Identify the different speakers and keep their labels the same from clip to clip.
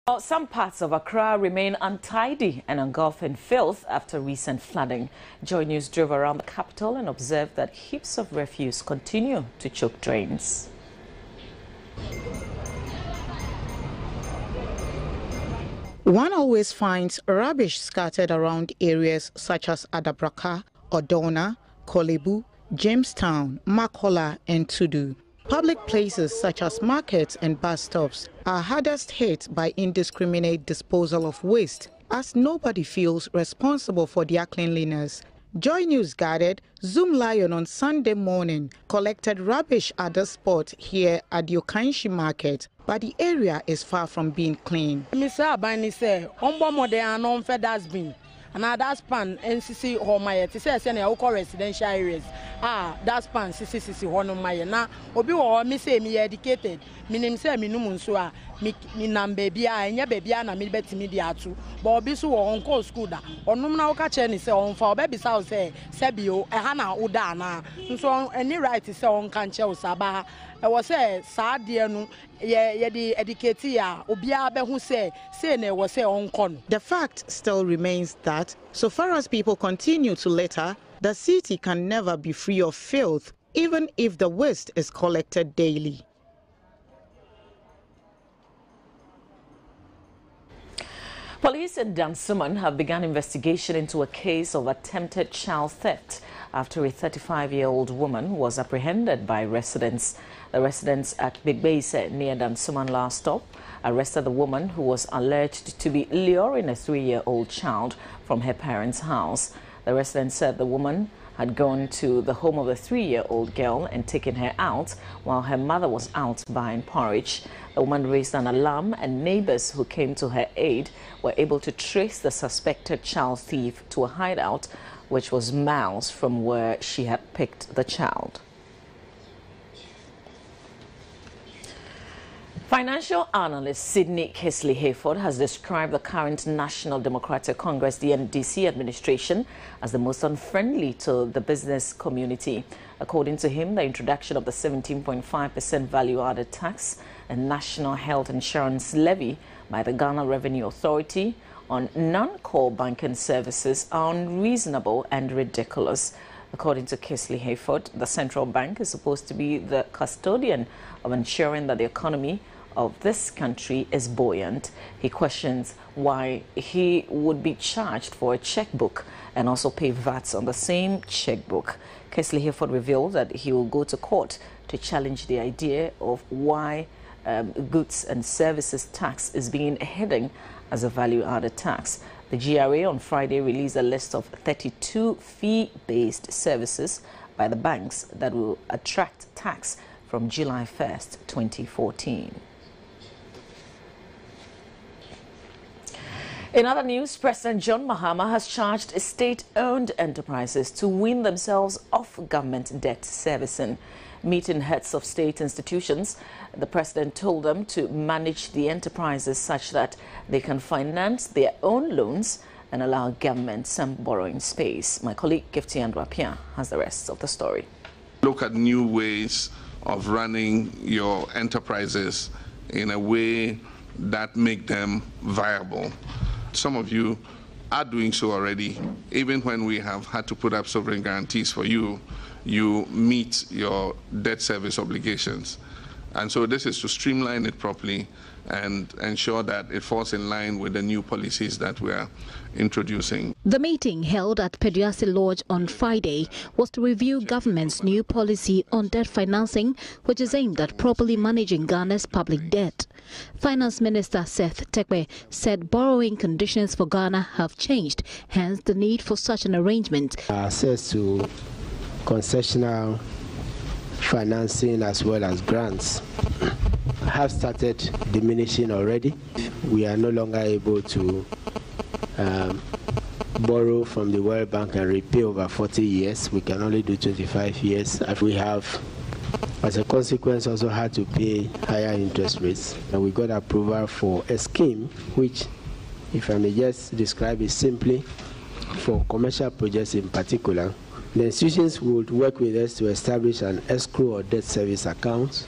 Speaker 1: Well, some parts of Accra remain untidy and engulfed in filth after recent flooding. Joy News drove around the capital and observed that heaps of refuse continue to choke drains.
Speaker 2: One always finds rubbish scattered around areas such as Adabraka, Odona, Kolebu, Jamestown, Makola and Tudu. Public places such as markets and bus stops are hardest hit by indiscriminate disposal of waste, as nobody feels responsible for their cleanliness. Joy News guided Zoom Lion on Sunday morning collected rubbish at the spot here at the Okanshi market, but the area is far from being clean.
Speaker 3: Mr. Abani said, and that's pan NCC home my it says any residential areas. That's pan CCC home my na obi wo me say me educated minim say me num nso me nam baby anya baby na me betimi dia atu but obi so wo onko school da onum na wo ka che ni say on fa obi sa wo say sebio e ha na wo da na nso any right say on kan che wo saba e wo say sa de no ye di educate ya obi a be hu say na wo say onko.
Speaker 2: The fact still remains that so far as people continue to litter, the city can never be free of filth, even if the waste is collected daily.
Speaker 1: Police in Dansoman have begun investigation into a case of attempted child theft after a 35-year-old woman was apprehended by residents. The residents at Big Base near Dansoman last stop arrested the woman who was alleged to be luring a 3-year-old child from her parents' house. The residents said the woman had gone to the home of the 3-year-old girl and taken her out while her mother was out buying porridge. The woman raised an alarm and neighbors who came to her aid were able to trace the suspected child thief to a hideout which was miles from where she had picked the child. Financial analyst Sidney Kesley-Hayford has described the current National Democratic Congress, the NDC administration, as the most unfriendly to the business community. According to him, the introduction of the 17.5% value-added tax and national health insurance levy by the Ghana Revenue Authority on non-core banking services are unreasonable and ridiculous. According to Kesley-Hayford, the central bank is supposed to be the custodian of ensuring that the economy of this country is buoyant. He questions why he would be charged for a checkbook and also pay VAT on the same checkbook. Kesley-Hayford revealed that he will go to court to challenge the idea of why goods and services tax is being hidden as a value-added tax. The GRA on Friday released a list of 32 fee-based services by the banks that will attract tax from July 1st, 2014. In other news, President John Mahama has charged state-owned enterprises to wean themselves off government debt servicing. Meeting heads of state institutions, the president told them to manage the enterprises such that they can finance their own loans and allow government some borrowing space. My colleague Gifty Andwapia has the rest of the story.
Speaker 4: Look at new ways of running your enterprises in a way that make them viable. Some of you are doing so already. Even when we have had to put up sovereign guarantees for you, you meet your debt service obligations. And so this is to streamline it properly and ensure that it falls in line with the new policies that we are introducing.
Speaker 5: The meeting held at Pediasi Lodge on Friday was to review government's new policy on debt financing, which is aimed at properly managing Ghana's public debt. Finance Minister Seth Tekwe said borrowing conditions for Ghana have changed, hence the need for such an arrangement.
Speaker 6: Access to concessional financing as well as grants have started diminishing already. We are no longer able to borrow from the World Bank and repay over 40 years. We can only do 25 years. We have, as a consequence, also had to pay higher interest rates. And we got approval for a scheme which, if I may just describe it simply, for commercial projects in particular, the institutions would work with us to establish an escrow or debt service account.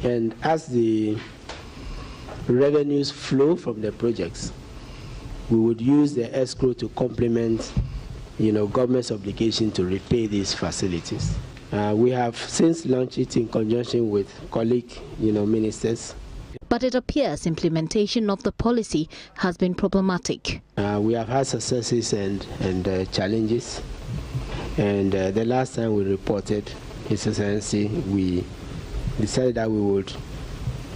Speaker 6: And as the revenues flow from the projects, we would use the escrow to complement, government's obligation to repay these facilities. We have since launched it in conjunction with colleague, ministers.
Speaker 5: But it appears implementation of the policy has been problematic.
Speaker 6: We have had successes and challenges. And the last time we reported, His Excellency, we decided that we would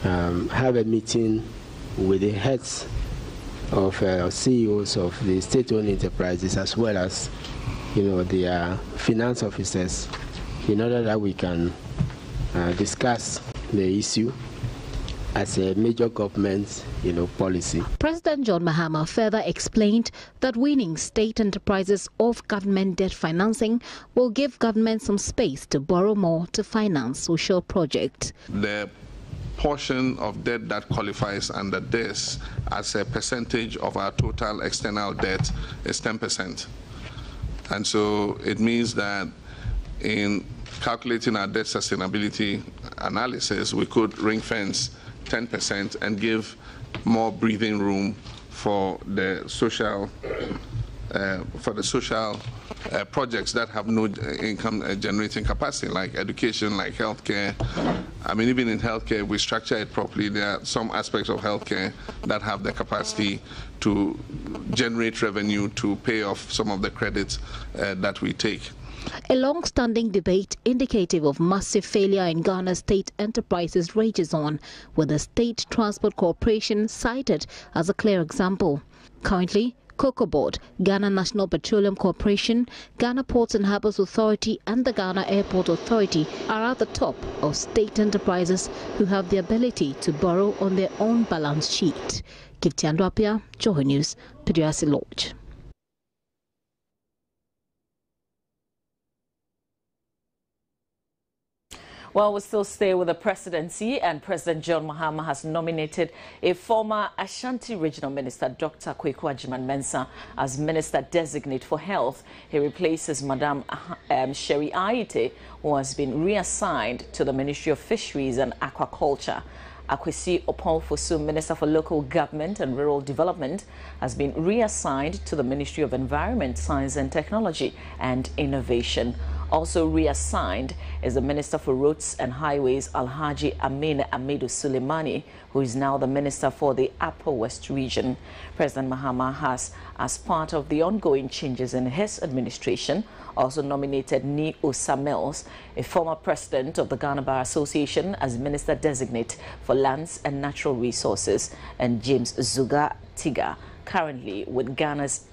Speaker 6: have a meeting with the heads of CEOs of the state-owned enterprises, as well as their finance officers, in order that we can discuss the issue as a major government policy.
Speaker 5: President John Mahama further explained that weaning state enterprises off government debt financing will give government some space to borrow more to finance social projects.
Speaker 4: The portion of debt that qualifies under this as a percentage of our total external debt is 10%. And so it means that in calculating our debt sustainability analysis, we could ring fence 10% and give more breathing room for the social projects that have no income generating capacity, like education, like healthcare. I mean, even in healthcare, we structure it properly. There are some aspects of healthcare that have the capacity to generate revenue to pay off some of the credits that we take.
Speaker 5: A long-standing debate indicative of massive failure in Ghana's state enterprises rages on, with the State Transport Corporation cited as a clear example. Currently, Cocoa Board, Ghana National Petroleum Corporation, Ghana Ports and Harbours Authority and the Ghana Airport Authority are at the top of state enterprises who have the ability to borrow on their own balance sheet. Kiftiando Apia, Joho News, Pediasi Lodge.
Speaker 1: Well, we still stay with the presidency, and President John Mahama has nominated a former Ashanti Regional Minister, Dr. Kweku Agyeman-Mensah, as Minister Designate for Health. He replaces Madam Sherry Aite, who has been reassigned to the Ministry of Fisheries and Aquaculture. Akwesi Oponfosu, Minister for Local Government and Rural Development, has been reassigned to the Ministry of Environment, Science and Technology and Innovation. Also reassigned is the Minister for Roads and Highways, Alhaji Amin Amidu Suleimani, who is now the Minister for the Upper West Region. President Mahama has, as part of the ongoing changes in his administration, also nominated Ni Osamels, a former president of the Ghana Bar Association, as Minister Designate for Lands and Natural Resources, and James Zuga Tiga, currently with Ghana's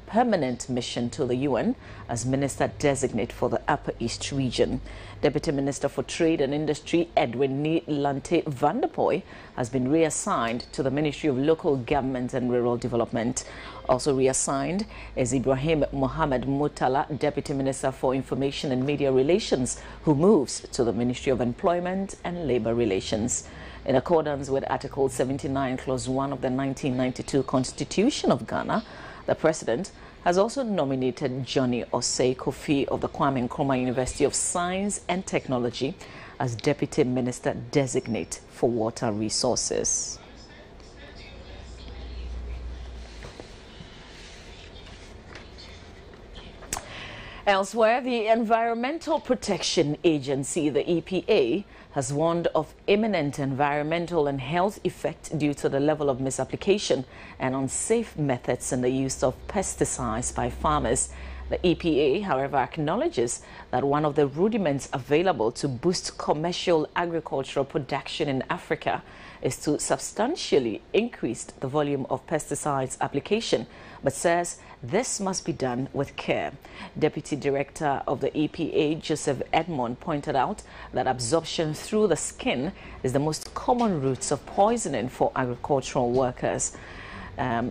Speaker 1: permanent mission to the UN, as Minister Designate for the Upper East Region. Deputy Minister for Trade and Industry Edwin Ni Lante van der Poy has been reassigned to the Ministry of Local Government and Rural Development. Also reassigned is Ibrahim Mohammed Mutala, Deputy Minister for Information and Media Relations, who moves to the Ministry of Employment and Labour Relations. In accordance with Article 79, Clause 1 of the 1992 Constitution of Ghana, the President has also nominated Johnny Osei Kofi of the Kwame Nkrumah University of Science and Technology as Deputy Minister Designate for Water Resources. Elsewhere, the Environmental Protection Agency, the EPA, has warned of imminent environmental and health effects due to the level of misapplication and unsafe methods in the use of pesticides by farmers. The EPA, however, acknowledges that one of the rudiments available to boost commercial agricultural production in Africa is to substantially increase the volume of pesticides application, but says this must be done with care. Deputy Director of the EPA, Joseph Edmond, pointed out that absorption through the skin is the most common route of poisoning for agricultural workers.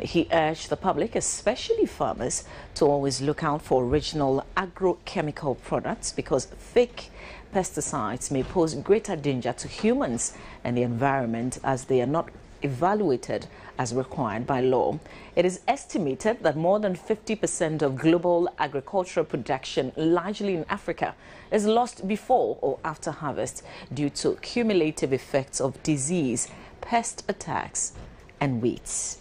Speaker 1: He urged the public, especially farmers, to always look out for original agrochemical products because fake pesticides may pose greater danger to humans and the environment as they are not evaluated as required by law. It is estimated that more than 50% of global agricultural production, largely in Africa, is lost before or after harvest due to cumulative effects of disease, pest attacks, and weeds.